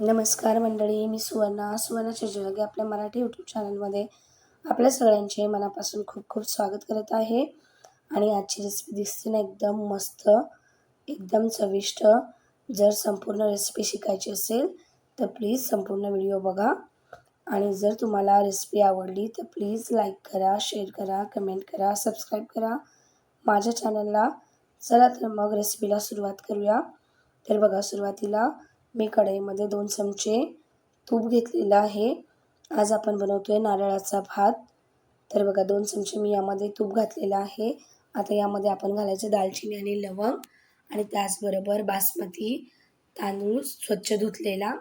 नमस्कार मंडळी, मी सुवर्णाच्या जग आपल्या मराठी यूट्यूब चॅनलमध्ये आपल्या सगळ्यांचे मनापासून खूप खूप स्वागत करत आहे. आणि आजची रेसिपी दिसते ना एकदम मस्त, एकदम चविष्ट. जर संपूर्ण रेसिपी शिकायची असेल तर प्लीज संपूर्ण व्हिडिओ बघा. आणि जर तुम्हाला रेसिपी आवडली तर प्लीज लाईक करा, शेअर करा, कमेंट करा, सबस्क्राईब करा माझ्या चॅनलला. चला तर मग रेसिपीला सुरुवात करूया. तर बघा, सुरुवातीला मी कढईमध्ये 2 चमचे तूप घेतलेलं आहे. आज आपण बनवतोय नारळाचा भात. तर बघा 2 चमचे मी यामध्ये तूप घातलेलं आहे. आता यामध्ये आपण घालायचं दालचिनी आणि लवंग आणि त्याचबरोबर बासमती तांदूळ स्वच्छ धुतलेला.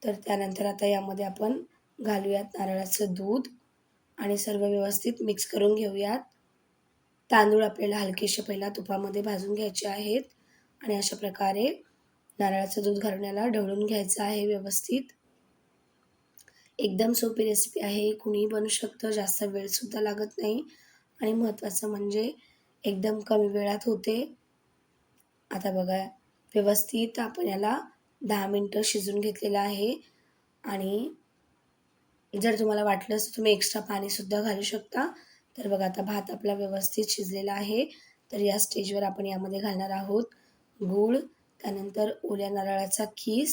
तर त्यानंतर आता यामध्ये आपण घालूयात नारळाचं दूध आणि सर्व व्यवस्थित मिक्स करून घेऊयात. तांदूळ आपल्याला हलकेसे पहिला तुपामध्ये भाजून घ्यायचे आहेत आणि अशा प्रकारे नारळाचं दूध घालून याला ढवळून घ्यायचं आहे व्यवस्थित. एकदम सोपी रेसिपी आहे, कुणीही बनवू शकतं, जास्त वेळसुद्धा लागत नाही आणि महत्त्वाचं म्हणजे एकदम कमी वेळात होते. आता बघा, व्यवस्थित आपण याला 10 मिनिटं शिजवून घेतलेलं आहे. आणि जर तुम्हाला वाटलंच तर तुम्ही एक्स्ट्रा पाणीसुद्धा घालू शकता. तर बघा, आता भात आपला व्यवस्थित शिजलेला आहे. तर या स्टेजवर आपण यामध्ये घालणार आहोत गूळ, त्यानंतर ओल्या नारळाचा कीस,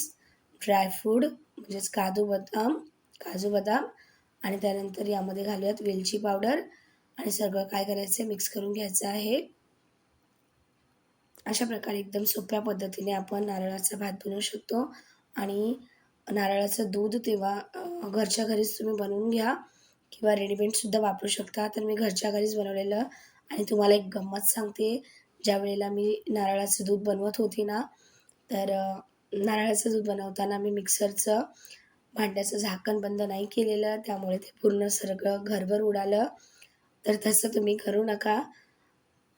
ड्रायफ्रूट म्हणजेच काजू बदाम आणि त्यानंतर यामध्ये घालूयात वेलची पावडर आणि सगळं काय करायचं मिक्स करून घ्यायचं आहे. अशा प्रकारे एकदम सोप्या पद्धतीने आपण नारळाचा भात बनवू शकतो. आणि नारळाचं दूध तेव्हा घरच्या घरीच तुम्ही बनवून घ्या किंवा रेडीमेडसुद्धा वापरू शकता. तर मी घरच्या घरीच बनवलेलं. आणि तुम्हाला एक गंमत सांगते, ज्यावेळेला मी नारळाचं दूध बनवत होती ना, तर नारळाचं दूध बनवताना मी मिक्सरचं भांड्याचं झाकण बंद नाही केलेलं, त्यामुळे ते पूर्ण सगळं घरभर उडालं. तर तसं तुम्ही करू नका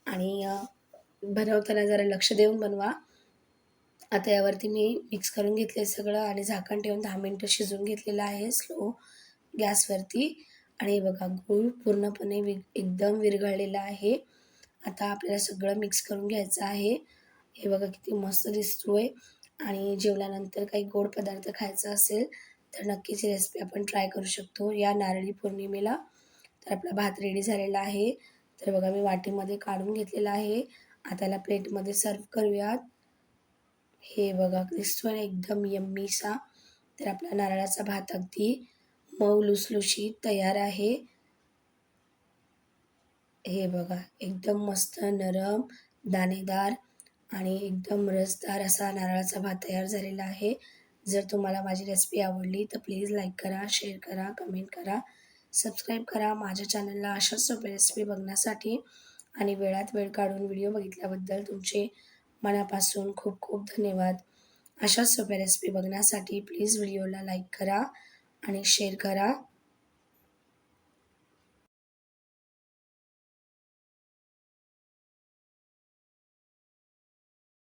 आणि बनवताना जरा लक्ष देऊन बनवा. आता यावरती मी मिक्स करून घेतले सगळं आणि झाकण ठेवून 10 मिनिटं शिजवून घेतलेलं आहे स्लो गॅसवरती. आणि बघा, गूळ पूर्णपणे एकदम विरघळलेला आहे. आता आपल्याला सगळं मिक्स करून घ्यायचं आहे. हे बघा किती मस्त दिसतोय. आणि जेवल्यानंतर काही गोड पदार्थ खायचा असेल तर नक्कीच ही रेसिपी आपण ट्राय करू शकतो या नारळी पौर्णिमेला. तर आपला भात रेडी झालेला आहे. तर बघा, मी वाटीमध्ये काढून घेतलेला आहे. आता याला प्लेटमध्ये सर्व्ह करूयात. हे बघा, दिसतोय ना एकदम यम्मीसा. तर आपला नारळाचा भात अगदी मऊ लुसलुशीत तयार आहे. हे बघा, एकदम मस्त नरम, दाणेदार आणि एकदम रसदार असा नारळाचा भात तयार झालेला आहे. जर तुम्हाला माझी रेसिपी आवडली तर प्लीज लाईक करा, शेअर करा, कमेंट करा, सबस्क्राईब करा माझ्या चॅनलला अशाच सोप्या रेसिपी बघण्यासाठी. आणि वेळात वेळ काढून व्हिडिओ बघितल्याबद्दल तुमचे मनापासून खूप खूप धन्यवाद. अशाच सोप्या रेसिपी बघण्यासाठी प्लीज व्हिडिओला लाईक करा आणि शेअर करा.